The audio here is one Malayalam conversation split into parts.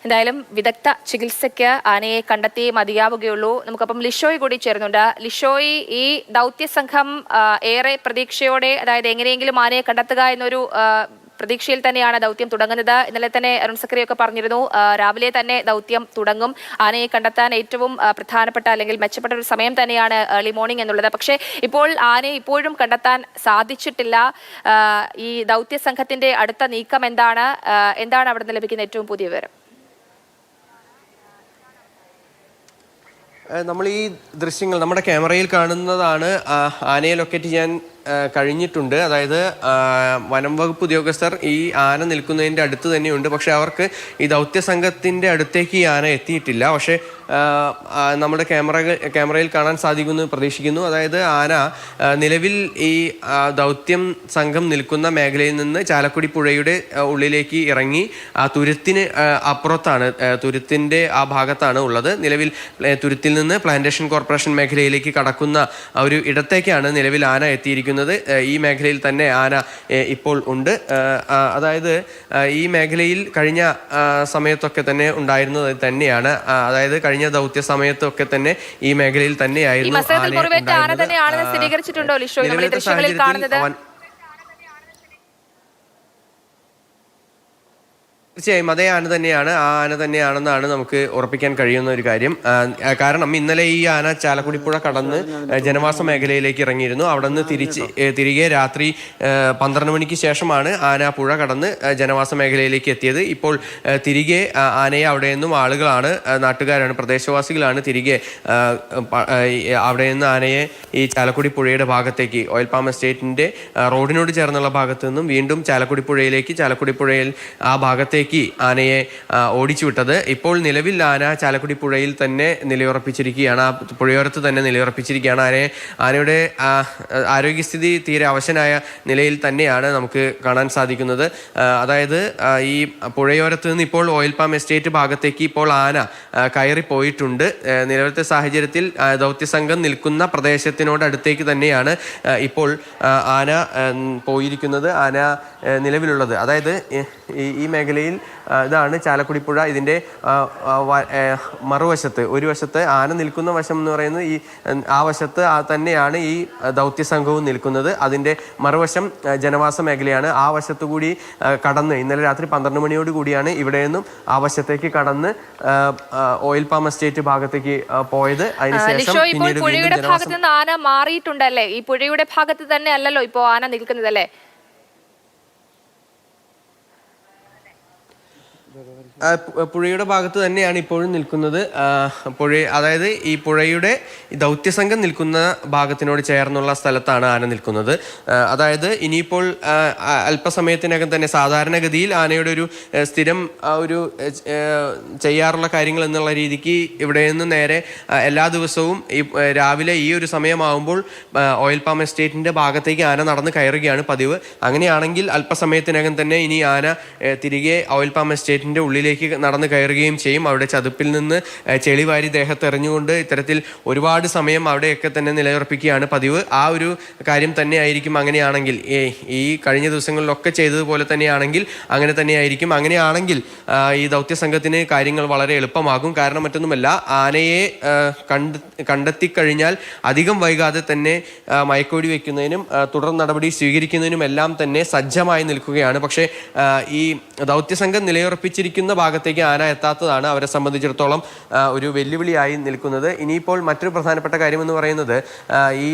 എന്തായാലും വിദഗ്ധ ചികിത്സയ്ക്ക് ആനയെ കണ്ടെത്തിയേ മതിയാവുകയുള്ളൂ. നമുക്കപ്പം ലിഷോയ് കൂടി ചേരുന്നുണ്ട്. ലിഷോയ്, ഈ ദൗത്യ സംഘം ഏറെ പ്രതീക്ഷയോടെ, അതായത് എങ്ങനെയെങ്കിലും ആനയെ കണ്ടെത്തുക എന്നൊരു പ്രതീക്ഷയിൽ തന്നെയാണ് ദൗത്യം തുടങ്ങുന്നത്. ഇന്നലെ തന്നെ അരുൺ സക്രിയൊക്കെ പറഞ്ഞിരുന്നു, രാവിലെ തന്നെ ദൗത്യം തുടങ്ങും. ആനയെ കണ്ടെത്താൻ ഏറ്റവും പ്രധാനപ്പെട്ട അല്ലെങ്കിൽ മെച്ചപ്പെട്ട ഒരു സമയം തന്നെയാണ് ഏർലി മോർണിംഗ് എന്നുള്ളത്. പക്ഷേ ഇപ്പോൾ ആനയെ ഇപ്പോഴും കണ്ടെത്താൻ സാധിച്ചിട്ടില്ല. ഈ ദൗത്യ സംഘത്തിന്റെ അടുത്ത നീക്കം എന്താണ് അവിടെ നിന്ന് ലഭിക്കുന്ന ഏറ്റവും പുതിയ വിവരം? നമ്മൾ ഈ ദൃശ്യങ്ങൾ നമ്മുടെ ക്യാമറയിൽ കാണുന്നതാണ്. ആനയെ ലൊക്കേറ്റ് ചെയ്യാൻ കഴിഞ്ഞിട്ടുണ്ട്. അതായത് വനം വകുപ്പ് ഉദ്യോഗസ്ഥർ ഈ ആന നിൽക്കുന്നതിൻ്റെ അടുത്ത് തന്നെയുണ്ട്. പക്ഷെ അവർക്ക് ഈ ദൗത്യ സംഘത്തിൻ്റെ അടുത്തേക്ക് ഈ ആന എത്തിയിട്ടില്ല. പക്ഷേ നമ്മുടെ ക്യാമറയിൽ കാണാൻ സാധിക്കുമെന്ന് പ്രതീക്ഷിക്കുന്നു. അതായത് ആന നിലവിൽ ഈ ദൗത്യം സംഘം നിൽക്കുന്ന മേഖലയിൽ നിന്ന് ചാലക്കുടി പുഴയുടെ ഉള്ളിലേക്ക് ഇറങ്ങി ആ തുരുത്തിന് അപ്പുറത്താണ്, തുരുത്തിൻ്റെ ആ ഭാഗത്താണ് ഉള്ളത്. നിലവിൽ തുരുത്തിൽ നിന്ന് പ്ലാന്റേഷൻ കോർപ്പറേഷൻ മേഖലയിലേക്ക് കടക്കുന്ന ഒരു ഇടത്തേക്കാണ് നിലവിൽ ആന എത്തിയിരിക്കുന്നത്. ഈ മേഖലയിൽ തന്നെ ആന ഇപ്പോൾ ഉണ്ട്. അതായത് ഈ മേഖലയിൽ കഴിഞ്ഞ സമയത്തൊക്കെ തന്നെ ഉണ്ടായിരുന്നത് തന്നെയാണ്. അതായത് കഴിഞ്ഞ ദൗത്യ സമയത്തൊക്കെ തന്നെ ഈ മേഖലയിൽ തന്നെയായിരുന്നു തീർച്ചയായും അതേ ആന തന്നെയാണ്. ആ ആന തന്നെയാണെന്നാണ് നമുക്ക് ഉറപ്പിക്കാൻ കഴിയുന്ന ഒരു കാര്യം. കാരണം ഇന്നലെ ഈ ആന ചാലക്കുടിപ്പുഴ കടന്ന് ജനവാസ മേഖലയിലേക്ക് ഇറങ്ങിയിരുന്നു. അവിടെ നിന്ന് തിരികെ രാത്രി 12 മണിക്ക് ശേഷമാണ് ആന പുഴ കടന്ന് ജനവാസ മേഖലയിലേക്ക് എത്തിയത്. ഇപ്പോൾ തിരികെ ആനയെ അവിടെ നിന്നും ആളുകളാണ്, നാട്ടുകാരാണ്, പ്രദേശവാസികളാണ് തിരികെ അവിടെ നിന്ന് ആനയെ ഈ ചാലക്കുടി പുഴയുടെ ഭാഗത്തേക്ക്, ഓയിൽ പാം എസ്റ്റേറ്റിൻ്റെ റോഡിനോട് ചേർന്നുള്ള ഭാഗത്തു നിന്നും വീണ്ടും ചാലക്കുടി പുഴയിലേക്ക്, ചാലക്കുടി പുഴയിൽ ആ ഭാഗത്തേക്ക് ആനയെ ഓടിച്ചു വിട്ടത്. ഇപ്പോൾ നിലവിൽ ആന ചാലക്കുടി പുഴയിൽ തന്നെ നിലയുറപ്പിച്ചിരിക്കുകയാണ്, ആ പുഴയോരത്ത് തന്നെ നിലയുറപ്പിച്ചിരിക്കുകയാണ്. ആനയുടെ ആരോഗ്യസ്ഥിതി തീരെ അവശനായ നിലയിൽ തന്നെയാണ് നമുക്ക് കാണാൻ സാധിക്കുന്നത്. അതായത് ഈ പുഴയോരത്ത് നിന്ന് ഇപ്പോൾ ഓയിൽ പാം എസ്റ്റേറ്റ് ഭാഗത്തേക്ക് ഇപ്പോൾ ആന കയറിപ്പോയിട്ടുണ്ട്. നിലവിലത്തെ സാഹചര്യത്തിൽ ദൗത്യസംഘം നിൽക്കുന്ന പ്രദേശത്തിനോടടുത്തേക്ക് തന്നെയാണ് ഇപ്പോൾ ആന പോയിരിക്കുന്നത്, ആന നിലവിലുള്ളത്. അതായത് ഈ മേഖലയിൽ ഇതാണ് ചാലക്കുടി പുഴ. ഇതിൻ്റെ മറുവശത്ത്, ഒരു വശത്ത് ആന നിൽക്കുന്ന വശം എന്ന് പറയുന്നത് ആ വശത്ത് തന്നെയാണ് ഈ ദൗത്യസംഘവും നിൽക്കുന്നത്. അതിൻ്റെ മറുവശം ജനവാസ മേഖലയാണ്. ആ വശത്തു കൂടി കടന്ന് ഇന്നലെ രാത്രി 12 മണിയോട് കൂടിയാണ് ഇവിടെ നിന്നും ആ വശത്തേക്ക് കടന്ന് ഓയിൽ പാം എസ്റ്റേറ്റ് ഭാഗത്തേക്ക് പോയത്. അതിനുശേഷം പുഴയുടെ ഭാഗത്ത് നിന്ന് ആന മാറിയിട്ടുണ്ടല്ലേ? ഈ പുഴയുടെ ഭാഗത്ത് തന്നെ അല്ലല്ലോ ഇപ്പോൾ ആന നിൽക്കുന്നതല്ലേ? പുഴയുടെ ഭാഗത്ത് തന്നെയാണ് ഇപ്പോഴും നിൽക്കുന്നത്. അതായത് ഈ പുഴയുടെ ദൗത്യസംഘം നിൽക്കുന്ന ഭാഗത്തിനോട് ചേർന്നുള്ള സ്ഥലത്താണ് ആന നിൽക്കുന്നത്. അതായത് ഇനിയിപ്പോൾ അല്പസമയത്തിനകം തന്നെ സാധാരണഗതിയിൽ ആനയുടെ ഒരു സ്ഥിരം ഒരു ചെയ്യാറുള്ള കാര്യങ്ങൾ എന്നുള്ള രീതിക്ക് ഇവിടെ നിന്ന് നേരെ എല്ലാ ദിവസവും ഈ രാവിലെ ഈ ഒരു സമയമാകുമ്പോൾ ഓയിൽ പാം എസ്റ്റേറ്റിൻ്റെ ഭാഗത്തേക്ക് ആന നടന്ന് കയറുകയാണ് പതിവ്. അങ്ങനെയാണെങ്കിൽ അല്പസമയത്തിനകം തന്നെ ഇനി ആന തിരികെ ഓയിൽ പാം എസ്റ്റേറ്റിൻ്റെ ഉള്ളിലേക്ക് നടന്ന് കയറുകയും ചെയ്യും. അവിടെ ചതുപ്പിൽ നിന്ന് ചെളിവാരി ദേഹത്ത് എറിഞ്ഞുകൊണ്ട് ഇത്തരത്തിൽ ഒരുപാട് സമയം അവിടെയൊക്കെ തന്നെ നിലയുറപ്പിക്കുകയാണ് പതിവ്. ആ ഒരു കാര്യം തന്നെ ആയിരിക്കും അങ്ങനെയാണെങ്കിൽ, ഈ കഴിഞ്ഞ ദിവസങ്ങളിലൊക്കെ ചെയ്തതുപോലെ തന്നെയാണെങ്കിൽ അങ്ങനെ തന്നെയായിരിക്കും. അങ്ങനെയാണെങ്കിൽ ഈ ദൗത്യസംഘത്തിന് കാര്യങ്ങൾ വളരെ എളുപ്പമാകും. കാരണം മറ്റൊന്നുമല്ല, ആനയെ കണ്ടെത്തിക്കഴിഞ്ഞാൽ അധികം വൈകാതെ തന്നെ മയക്കുവെടി വയ്ക്കുന്നതിനും തുടർ നടപടി സ്വീകരിക്കുന്നതിനും എല്ലാം തന്നെ സജ്ജമായി നിൽക്കുകയാണ്. പക്ഷേ ഈ ദൗത്യസംഘം നിലയുറപ്പിച്ചിരിക്കുന്ന ഭാഗത്തേക്ക് ആന എത്താത്തതാണ് അവരെ സംബന്ധിച്ചിടത്തോളം ഒരു വെല്ലുവിളിയായി നിൽക്കുന്നത്. ഇനിയിപ്പോൾ മറ്റൊരു പ്രധാനപ്പെട്ട കാര്യമെന്ന് പറയുന്നത് ഈ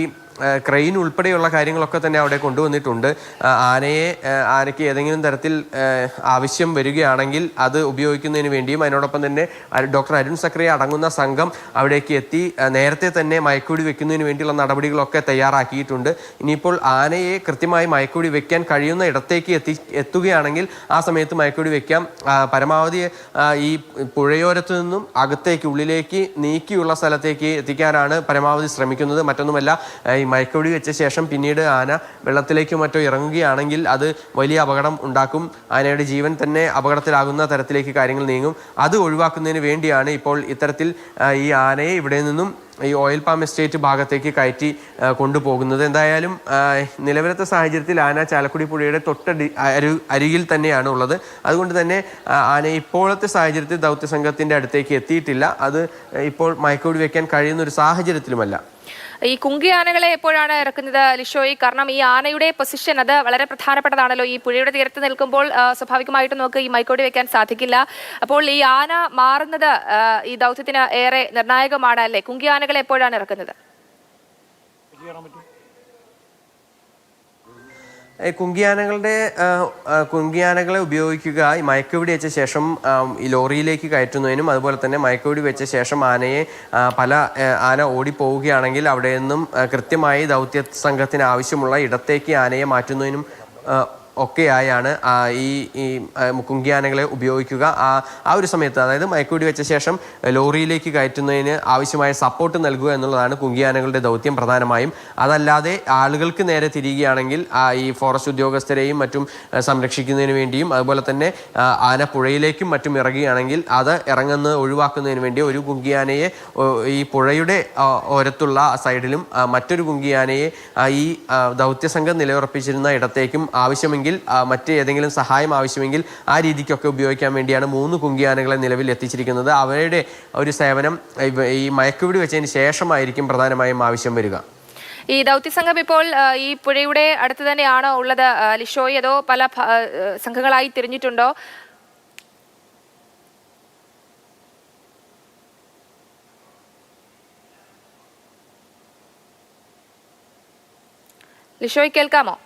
ക്രെയിൻ ഉൾപ്പെടെയുള്ള കാര്യങ്ങളൊക്കെ തന്നെ അവിടെ കൊണ്ടുവന്നിട്ടുണ്ട്. ആനയ്ക്ക് ഏതെങ്കിലും തരത്തിൽ ആവശ്യം വരികയാണെങ്കിൽ അത് ഉപയോഗിക്കുന്നതിന് വേണ്ടിയും അതിനോടൊപ്പം തന്നെ ഡോക്ടർ അരുൺ സക്രിയ അടങ്ങുന്ന സംഘം അവിടേക്ക് എത്തി നേരത്തെ തന്നെ മയക്കുവെടി വെക്കുന്നതിന് വേണ്ടിയുള്ള നടപടികളൊക്കെ തയ്യാറാക്കിയിട്ടുണ്ട്. ഇനിയിപ്പോൾ ആനയെ കൃത്യമായി മയക്കുവെടി വെക്കാൻ കഴിയുന്ന ഇടത്തേക്ക് എത്തുകയാണെങ്കിൽ ആ സമയത്ത് മയക്കുവെടി വെക്കാം. പരമാവധി ഈ പുഴയോരത്തു നിന്നും അകത്തേക്ക് ഉള്ളിലേക്ക് നീക്കിയുള്ള സ്ഥലത്തേക്ക് എത്തിക്കാനാണ് പരമാവധി ശ്രമിക്കുന്നത്. മറ്റൊന്നുമല്ല, ഈ മയക്കുവെടി വെച്ച ശേഷം പിന്നീട് ആന വെള്ളത്തിലേക്കോ മറ്റോ ഇറങ്ങുകയാണെങ്കിൽ അത് വലിയ അപകടം ഉണ്ടാക്കും. ആനയുടെ ജീവൻ തന്നെ അപകടത്തിലാകുന്ന തരത്തിലേക്ക് കാര്യങ്ങൾ നീങ്ങും. അത് ഒഴിവാക്കുന്നതിന് വേണ്ടിയാണ് ഇപ്പോൾ ഇത്തരത്തിൽ ഈ ആനയെ ഇവിടെ നിന്നും ഈ ഓയിൽ പാം എസ്റ്റേറ്റ് ഭാഗത്തേക്ക് കയറ്റി കൊണ്ടുപോകുന്നത്. എന്തായാലും നിലവിലത്തെ സാഹചര്യത്തിൽ ആന ചാലക്കുടി പുഴയുടെ അരികിൽ തന്നെയാണ് ഉള്ളത്. അതുകൊണ്ട് തന്നെ ആന ഇപ്പോഴത്തെ സാഹചര്യത്തിൽ ദൗത്യസംഘത്തിൻ്റെ അടുത്തേക്ക് എത്തിയിട്ടില്ല. അത് ഇപ്പോൾ മയക്കുവെടി വെക്കാൻ കഴിയുന്ന ഒരു സാഹചര്യത്തിലുമല്ല. ഈ കുങ്കി ആനകളെ എപ്പോഴാണ് ഇറക്കുന്നത് ലിഷോയ്? കാരണം ഈ ആനയുടെ പൊസിഷൻ അത് വളരെ പ്രധാനപ്പെട്ടതാണല്ലോ. ഈ പുഴയുടെ തീരത്ത് നിൽക്കുമ്പോൾ സ്വാഭാവികമായിട്ടും നമുക്ക് ഈ മയക്കുവെടി വെക്കാൻ സാധിക്കില്ല. അപ്പോൾ ഈ ആന മാറുന്നത് ഈ ദൗത്യത്തിന് ഏറെ നിർണായകമാണ് അല്ലേ? കുങ്കി ആനകളെ എപ്പോഴാണ് ഇറക്കുന്നത്? കുങ്കിയാനകളെ ഉപയോഗിക്കുക ഈ മയക്കുവെടി വെച്ച ശേഷം ഈ ലോറിയിലേക്ക് കയറ്റുന്നതിനും അതുപോലെ തന്നെ മയക്കുവെടി വെച്ച ശേഷം ആനയെ ആന ഓടിപ്പോവുകയാണെങ്കിൽ അവിടെ നിന്നും കൃത്യമായി ദൗത്യ സംഘത്തിന് ആവശ്യമുള്ള ഇടത്തേക്ക് ആനയെ മാറ്റുന്നതിനും ഒക്കെയായാണ് ഈ കുങ്കിയാനകളെ ഉപയോഗിക്കുക. ആ ഒരു സമയത്ത്, അതായത് മയക്കുവെടി വെച്ച ശേഷം ലോറിയിലേക്ക് കയറ്റുന്നതിന് ആവശ്യമായ സപ്പോർട്ട് നൽകുക എന്നുള്ളതാണ് കുങ്കിയാനകളുടെ ദൗത്യം പ്രധാനമായും. അതല്ലാതെ ആളുകൾക്ക് നേരെ തിരിയുകയാണെങ്കിൽ ഈ ഫോറസ്റ്റ് ഉദ്യോഗസ്ഥരെയും മറ്റും സംരക്ഷിക്കുന്നതിന് വേണ്ടിയും അതുപോലെ തന്നെ ആന പുഴയിലേക്കും മറ്റും ഇറങ്ങുകയാണെങ്കിൽ അത് ഇറങ്ങുന്നത് ഒഴിവാക്കുന്നതിന് വേണ്ടി ഒരു കുങ്കിയാനയെ ഈ പുഴയുടെ ഓരത്തുള്ള സൈഡിലും മറ്റൊരു കുങ്കിയാനയെ ഈ ദൗത്യസംഘം നിലയുറപ്പിച്ചിരുന്ന ഇടത്തേക്കും ആവശ്യമെങ്കിൽ മറ്റേതെങ്കിലും സഹായം ആവശ്യമെങ്കിൽ ആ രീതിക്കൊക്കെ ഉപയോഗിക്കാൻ വേണ്ടിയാണ് 3 കുങ്കിയാനകളെ നിലവിൽ എത്തിച്ചിരിക്കുന്നത്. അവരുടെ ഒരു സേവനം ഈ മയക്കുവെടി വെച്ചതിന് ശേഷമായിരിക്കും പ്രധാനമായും ആവശ്യം വരിക. ഈ ദൗത്യസംഘം ഇപ്പോൾ ഈ പുഴയുടെ അടുത്ത് തന്നെയാണോ ഉള്ളത് ലിഷോയ്, അതോ പല സംഘങ്ങളായി തിരിഞ്ഞിട്ടുണ്ടോ? ലിഷോയ് കേൾക്കാമോ?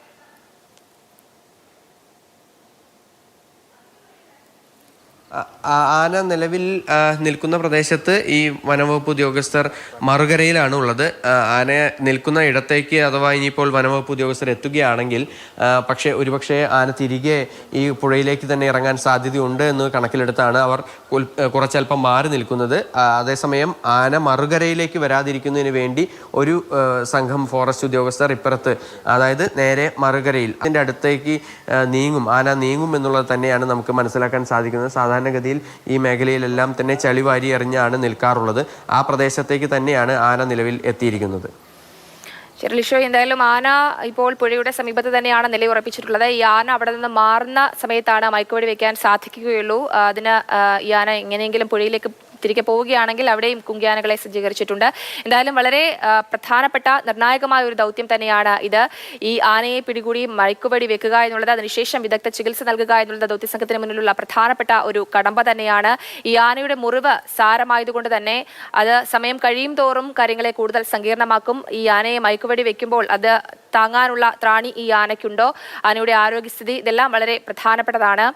ആന നിലവിൽ നിൽക്കുന്ന പ്രദേശത്ത് ഈ വനംവകുപ്പ് ഉദ്യോഗസ്ഥർ മറുകരയിലാണ് ഉള്ളത്. ആന നിൽക്കുന്ന ഇടത്തേക്ക് അഥവാ ഇനിയിപ്പോൾ വനംവകുപ്പ് ഉദ്യോഗസ്ഥർ എത്തുകയാണെങ്കിൽ ഒരുപക്ഷെ ആന തിരികെ ഈ പുഴയിലേക്ക് തന്നെ ഇറങ്ങാൻ സാധ്യതയുണ്ട് എന്ന് കണക്കിലെടുത്താണ് അവർ കുറച്ചല്പം മാറി നിൽക്കുന്നത്. അതേസമയം ആന മറുകരയിലേക്ക് വരാതിരിക്കുന്നതിന് വേണ്ടി ഒരു സംഘം ഫോറസ്റ്റ് ഉദ്യോഗസ്ഥർ ഇപ്പുറത്ത്, അതായത് നേരെ മറുകരയിൽ അതിൻ്റെ അടുത്തേക്ക് ആന നീങ്ങും എന്നുള്ളത് തന്നെയാണ് നമുക്ക് മനസ്സിലാക്കാൻ സാധിക്കുന്നത്. സാധാരണഗതിയിൽ ഈ മേഖലയിലെല്ലാം തന്നെ ചളിവാരി എറിഞ്ഞാണ് നിൽക്കാറുള്ളത്. ആ പ്രദേശത്തേക്ക് തന്നെയാണ് ആന നിലവിൽ എത്തിയിരിക്കുന്നത്. ശരി ലിഷോയ്, എന്തായാലും ആന ഇപ്പോൾ പുഴയുടെ സമീപത്ത് തന്നെയാണ് നിലയുറപ്പിച്ചിട്ടുള്ളത്. ഈ ആന അവിടെ നിന്ന് മാറുന്ന സമയത്താണ് മയക്കുവെടി വെക്കാൻ സാധിക്കുകയുള്ളൂ. അതിന് ഈ ആന എങ്ങനെയെങ്കിലും പുഴയിലേക്ക് തിരികെ പോവുകയാണെങ്കിൽ അവിടെയും കുങ്കിയാനകളെ സജ്ജീകരിച്ചിട്ടുണ്ട്. എന്തായാലും വളരെ പ്രധാനപ്പെട്ട നിർണായകമായ ഒരു ദൗത്യം തന്നെയാണ് ഇത്. ഈ ആനയെ പിടികൂടി മയക്കുവെടി വെക്കുക എന്നുള്ളത്, അതിനുശേഷം വിദഗ്ധ ചികിത്സ നൽകുക എന്നുള്ളത് ദൗത്യസംഘത്തിന് മുന്നിലുള്ള പ്രധാനപ്പെട്ട ഒരു കടമ്പ തന്നെയാണ്. ഈ ആനയുടെ മുറിവ് സാരമായതുകൊണ്ട് തന്നെ അത് സമയം കഴിയും തോറും കാര്യങ്ങളെ കൂടുതൽ സങ്കീർണമാക്കും. ഈ ആനയെ മയക്കുവെടി വെക്കുമ്പോൾ അത് താങ്ങാനുള്ള ത്രാണി ഈ ആനയ്ക്കുണ്ടോ, ആനയുടെ ആരോഗ്യസ്ഥിതി, ഇതെല്ലാം വളരെ പ്രധാനപ്പെട്ടതാണ്.